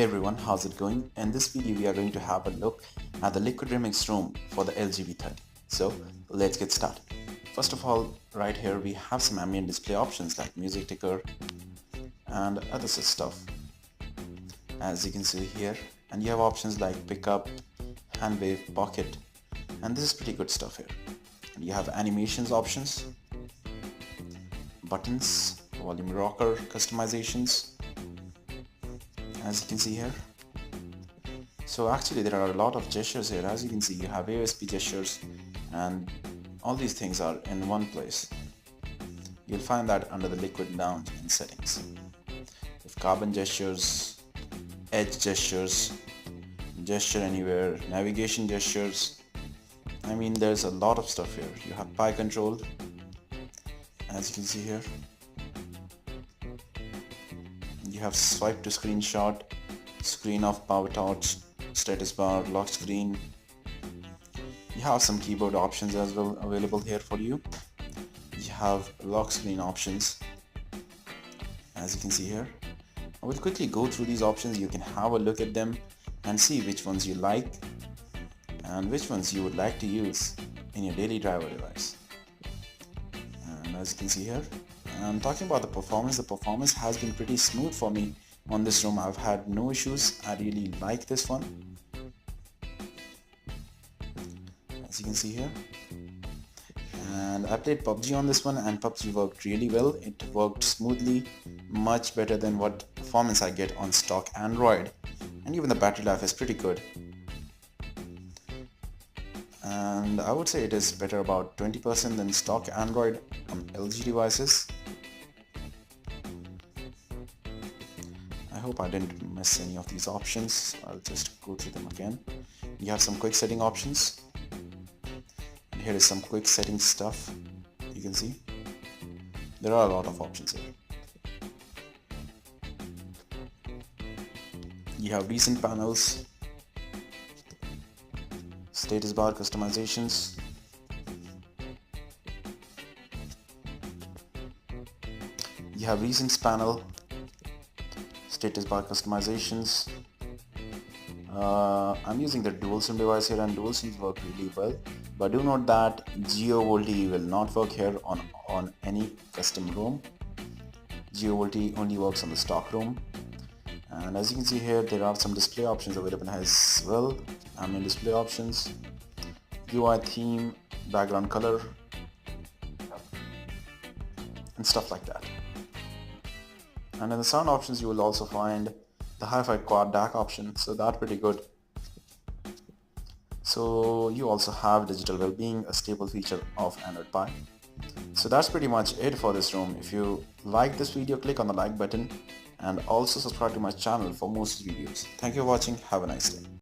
Hey everyone, how's it going? In this video we are going to have a look at the LiquidRemix ROM for the LG V30. So let's get started. First of all, right here we have some ambient display options like music ticker and other such stuff, as you can see here. And you have options like pickup, hand wave, pocket, and this is pretty good stuff here. And you have animations options, buttons, volume rocker customizations, as you can see here. So actually there are a lot of gestures here. As you can see, you have AOSP gestures and all these things are in one place. You'll find that under the liquid lounge in settings. If carbon gestures, edge gestures, gesture anywhere, navigation gestures, I mean there's a lot of stuff here. You have pie control, as you can see here. You have swipe to screenshot, screen off, power torch, status bar, lock screen. You have some keyboard options as well available here for you. You have lock screen options, as you can see here. I will quickly go through these options. You can have a look at them and see which ones you like and which ones you would like to use in your daily driver device. And as you can see here, I'm talking about the performance has been pretty smooth for me on this ROM. I've had no issues. I really like this one, as you can see here. And I played PUBG on this one and PUBG worked really well. It worked smoothly, much better than what performance I get on stock Android, and even the battery life is pretty good. And I would say it is better about 20% than stock Android on LG devices. I hope I didn't miss any of these options, so I'll just go through them again. You have some quick setting options, and here is some quick setting stuff. You can see there are a lot of options here. You have recent panels, status bar customizations, you have recent panel, status bar customizations. I'm using the dual SIM device here and dual SIMs work really well, but do note that GeoVolt will not work here on any custom ROM. GeoVolt only works on the stock ROM. And as you can see here, there are some display options available as well. Ambient display options, UI theme, background color, and stuff like that. And in the sound options, you will also find the hi-fi quad DAC option, so that's pretty good. So you also have digital well-being, a staple feature of Android Pie. So that's pretty much it for this ROM. If you like this video, click on the like button and also subscribe to my channel for more videos. Thank you for watching. Have a nice day.